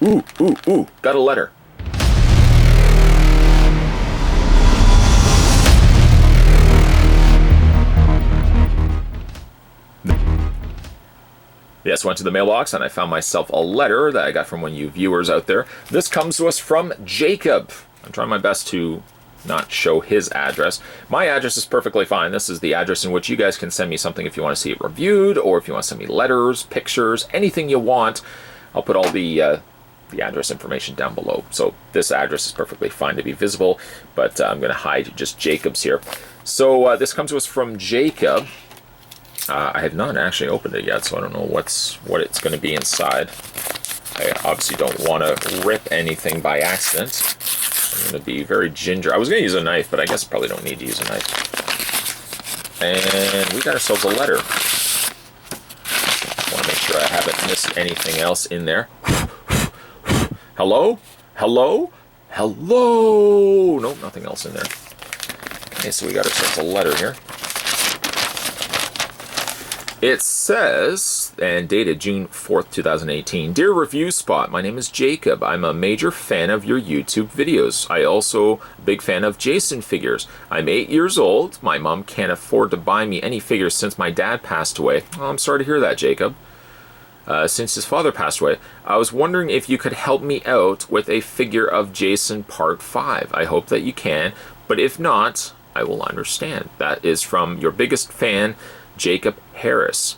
Ooh, got a letter. Yes, went to the mailbox and I found myself a letter that I got from one of you viewers out there. This comes to us from Jacob. I'm trying my best to not show his address. My address is perfectly fine. This is the address in which you guys can send me something if you want to see it reviewed, or if you want to send me letters, pictures, anything you want. I'll put all the address information down below. So this address is perfectly fine to be visible, but I'm going to hide just Jacob's here. So this comes to us from Jacob. I have not actually opened it yet, so I don't know what it's going to be inside. I obviously don't want to rip anything by accident. I'm going to be very ginger. I was going to use a knife, but I guess I probably don't need to use a knife. And we got ourselves a letter. I want to make sure I haven't missed anything else in there. Hello? Hello? Hello? Nope, nothing else in there. Okay, so we got ourselves a letter here. It says, and dated June 4th, 2018, Dear Review Spot, my name is Jacob. I'm a major fan of your YouTube videos. I also a big fan of Jason figures. I'm 8 years old. My mom can't afford to buy me any figures since my dad passed away. Oh, I'm sorry to hear that, Jacob. Since his father passed away, I was wondering if you could help me out with a figure of Jason Part 5. I hope that you can, but if not, I will understand. That is from your biggest fan, Jacob Harris.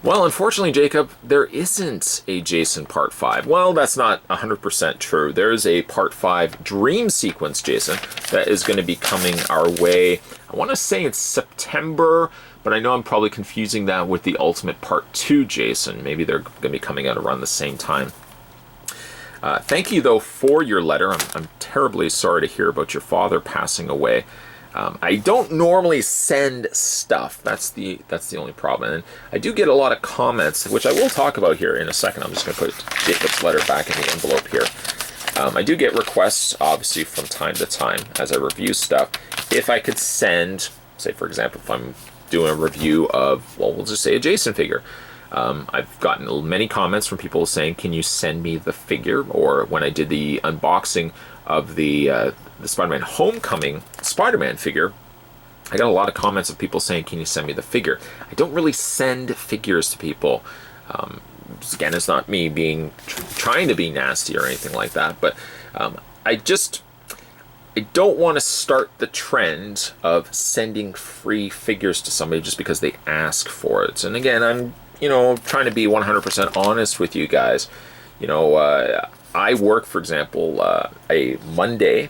Well, unfortunately, Jacob, there isn't a Jason Part 5. Well, that's not 100% true. There is a Part 5 Dream Sequence Jason that is going to be coming our way. I want to say it's September, but I know I'm probably confusing that with the Ultimate Part 2 Jason. Maybe they're going to be coming out around the same time. Thank you, though, for your letter. I'm terribly sorry to hear about your father passing away. I don't normally send stuff. That's the only problem. And I do get a lot of comments, which I will talk about here in a second. I'm just going to put Jacob's letter back in the envelope here. I do get requests, obviously, from time to time as I review stuff. If I could send, say, for example, if I'm doing a review of, well, we'll just say a Jason figure. I've gotten many comments from people saying, can you send me the figure? Or when I did the unboxing of the Spider-Man Homecoming Spider-Man figure, I got a lot of comments of people saying, can you send me the figure? I don't really send figures to people. Again, it's not me being trying to be nasty or anything like that, but I don't want to start the trend of sending free figures to somebody just because they ask for it. And again, I'm trying to be 100% honest with you guys. I work, for example, a Monday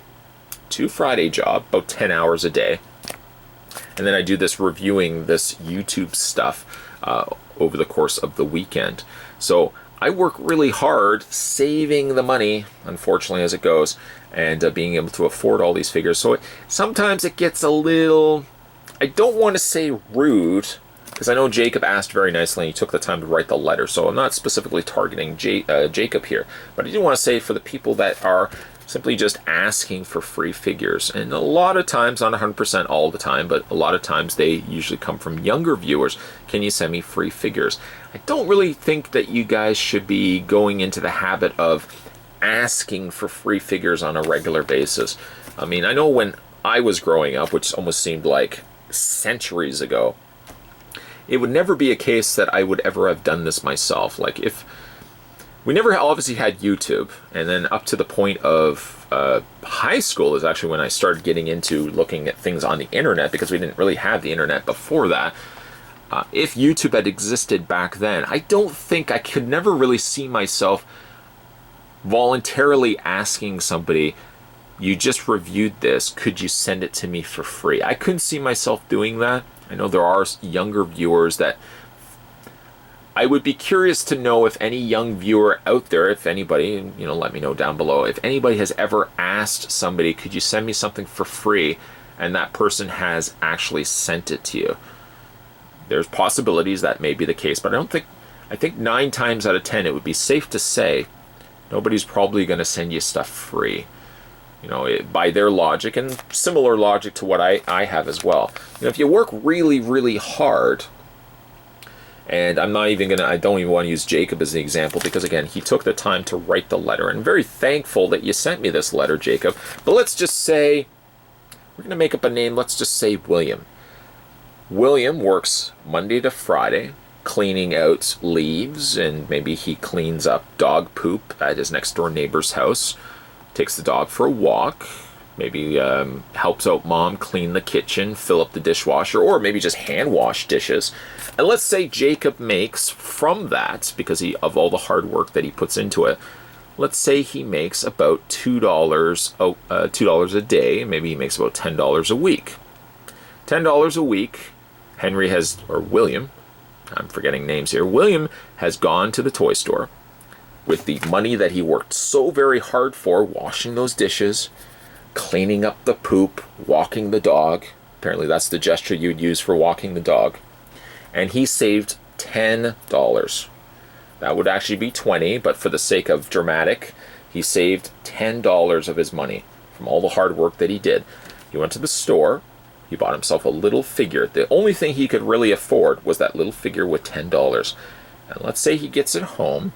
to Friday job, about 10 hours a day. And then I do this reviewing this YouTube stuff over the course of the weekend. So I work really hard saving the money, unfortunately, as it goes, and being able to afford all these figures. So sometimes it gets a little, I don't want to say rude, because I know Jacob asked very nicely and he took the time to write the letter, so I'm not specifically targeting Jacob here. But I do want to say for the people that are simply just asking for free figures, and a lot of times, not 100% all the time, but a lot of times they usually come from younger viewers, can you send me free figures? I don't really think that you guys should be going into the habit of asking for free figures on a regular basis. I mean, I know when I was growing up, which almost seemed like centuries ago, it would never be a case that I would ever have done this myself. Like, if we never obviously had YouTube, and then up to the point of high school is actually when I started getting into looking at things on the internet, because we didn't really have the internet before that. If YouTube had existed back then, I don't think I could never really see myself voluntarily asking somebody, you just reviewed this, could you send it to me for free? I couldn't see myself doing that. I know there are younger viewers that I would be curious to know if any young viewer out there, if anybody, let me know down below, if anybody has ever asked somebody, could you send me something for free, and that person has actually sent it to you. There's possibilities that may be the case, but I think 9 times out of 10 it would be safe to say nobody's probably going to send you stuff free. By their logic, and similar logic to what I have as well. If you work really, really hard, And I'm not even I don't even want to use Jacob as an example because, again, he took the time to write the letter. And I'm very thankful that you sent me this letter, Jacob. But let's just say, we're going to make up a name. Let's just say William. William works Monday to Friday, cleaning out leaves, and maybe he cleans up dog poop at his next door neighbor's house, takes the dog for a walk, maybe helps out mom clean the kitchen, fill up the dishwasher, or maybe just hand wash dishes. And let's say Jacob makes from that, because of all the hard work that he puts into it, let's say he makes about $2 a day. Maybe he makes about $10 a week. $10 a week. William, I'm forgetting names here. William has gone to the toy store with the money that he worked so very hard for, washing those dishes, cleaning up the poop, walking the dog. Apparently that's the gesture you'd use for walking the dog. And he saved $10. That would actually be 20, but for the sake of dramatic, he saved $10 of his money from all the hard work that he did. He went to the store, he bought himself a little figure. The only thing he could really afford was that little figure with $10. And let's say he gets it home,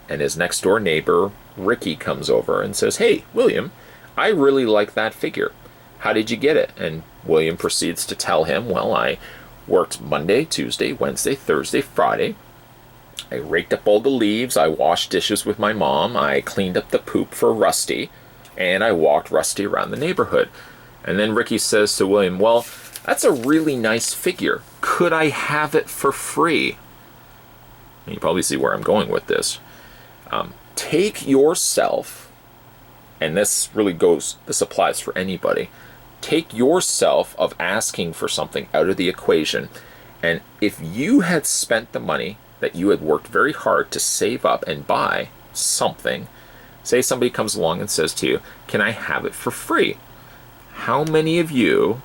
and his next door neighbor, Ricky, comes over and says, "Hey, William, I really like that figure. How did you get it?" And William proceeds to tell him, "Well, I worked Monday, Tuesday, Wednesday, Thursday, Friday. I raked up all the leaves, I washed dishes with my mom, I cleaned up the poop for Rusty, and I walked Rusty around the neighborhood." And then Ricky says to William, "Well, that's a really nice figure. Could I have it for free?" And you probably see where I'm going with this. Take yourself, and this applies for anybody, take yourself of asking for something out of the equation, and if you had spent the money that you had worked very hard to save up and buy something, say somebody comes along and says to you, "Can I have it for free?" How many of you,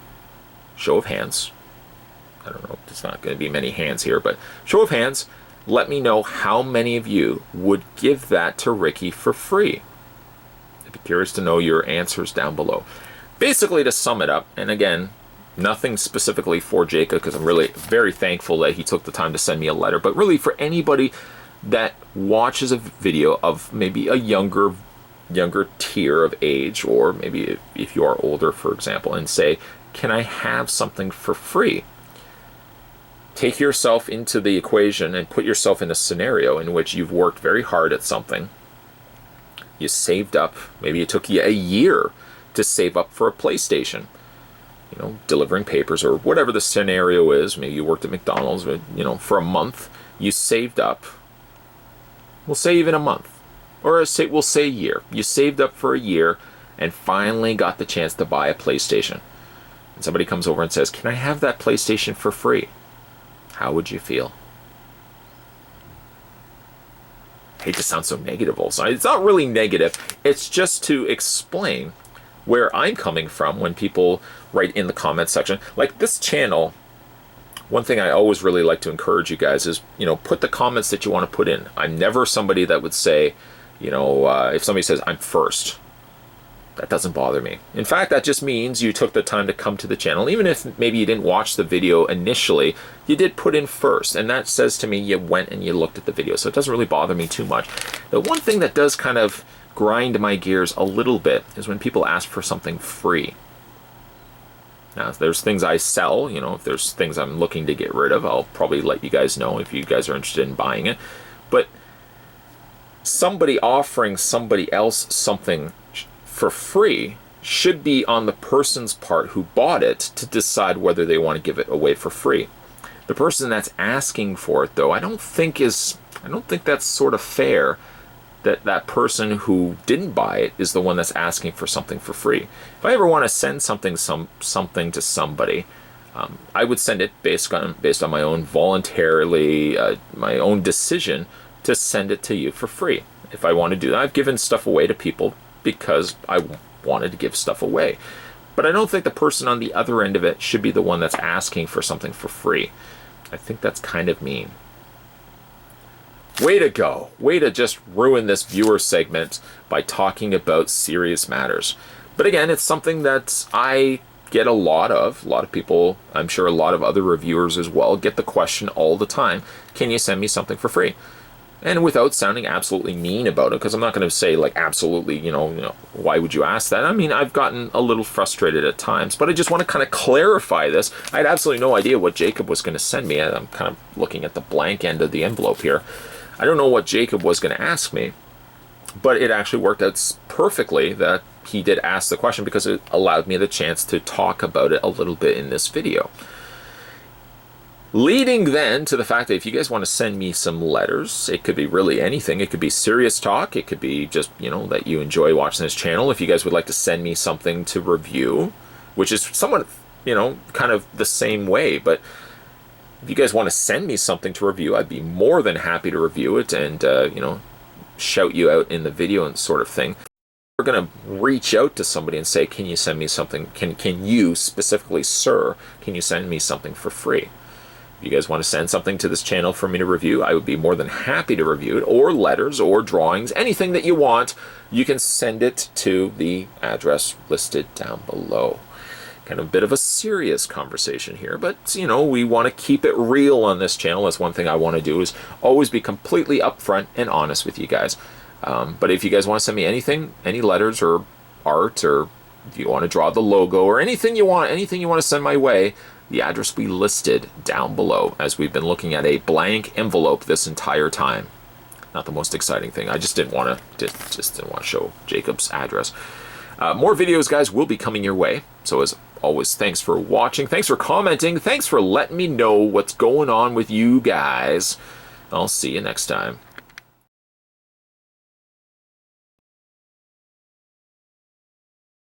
show of hands, I don't know, there's not going to be many hands here, but show of hands, let me know how many of you would give that to Ricky for free. I'd be curious to know your answers down below. Basically, to sum it up, and again, nothing specifically for Jacob, because I'm really very thankful that he took the time to send me a letter, but really for anybody that watches a video of maybe a younger tier of age, or maybe if you are older, for example, and say, "Can I have something for free?" Take yourself into the equation and put yourself in a scenario in which you've worked very hard at something. You saved up. Maybe it took you a year to save up for a PlayStation. Delivering papers or whatever the scenario is. Maybe you worked at McDonald's, for a month. You saved up. We'll say even a month. Or we'll say a year. You saved up for a year and finally got the chance to buy a PlayStation. And somebody comes over and says, "Can I have that PlayStation for free?" How would you feel? I hate to sound so negative also. It's not really negative. It's just to explain where I'm coming from when people write in the comment section. Like this channel, one thing I always really like to encourage you guys is, put the comments that you want to put in. I'm never somebody that would say, if somebody says, "I'm first," that doesn't bother me. In fact, that just means you took the time to come to the channel. Even if maybe you didn't watch the video initially, you did put in first. And that says to me you went and you looked at the video. So it doesn't really bother me too much. The one thing that does kind of grind my gears a little bit is when people ask for something free. Now, if there's things I sell, if there's things I'm looking to get rid of, I'll probably let you guys know if you guys are interested in buying it. But somebody offering somebody else something for free should be on the person's part who bought it to decide whether they want to give it away for free. The person that's asking for it, though, I don't think that's sort of fair that that person who didn't buy it is the one that's asking for something for free. If I ever want to send something to somebody, I would send it based on my own my own decision to send it to you for free. If I want to do that, I've given stuff away to people because I wanted to give stuff away. But I don't think the person on the other end of it should be the one that's asking for something for free. I think that's kind of mean. Way to go. Way to just ruin this viewer segment by talking about serious matters. But again, it's something that I get a lot of people, I'm sure a lot of other reviewers as well, get the question all the time, can you send me something for free? And without sounding absolutely mean about it, because I'm not going to say like absolutely, why would you ask that? I mean, I've gotten a little frustrated at times, but I just want to kind of clarify this. I had absolutely no idea what Jacob was going to send me. I'm kind of looking at the blank end of the envelope here. I don't know what Jacob was going to ask me, but it actually worked out perfectly that he did ask the question, because it allowed me the chance to talk about it a little bit in this video. Leading then to the fact that if you guys want to send me some letters, it could be really anything. It could be serious talk. It could be just, that you enjoy watching this channel. If you guys would like to send me something to review, which is somewhat, kind of the same way, but if you guys want to send me something to review, I'd be more than happy to review it and, shout you out in the video and sort of thing. We're going to reach out to somebody and say, can you send me something? Can you specifically, sir, can you send me something for free? If you guys want to send something to this channel for me to review, I would be more than happy to review it, or letters or drawings, anything that you want. You can send it to the address listed down below. Kind of a bit of a serious conversation here, but we want to keep it real on this channel. That's one thing I want to do, is always be completely upfront and honest with you guys. But if you guys want to send me anything, any letters or art, or if you want to draw the logo or anything you want to send my way, the address will be listed down below, as we've been looking at a blank envelope this entire time. Not the most exciting thing. I just didn't want to show Jacob's address. More videos, guys, will be coming your way. So as always, thanks for watching. Thanks for commenting. Thanks for letting me know what's going on with you guys. I'll see you next time.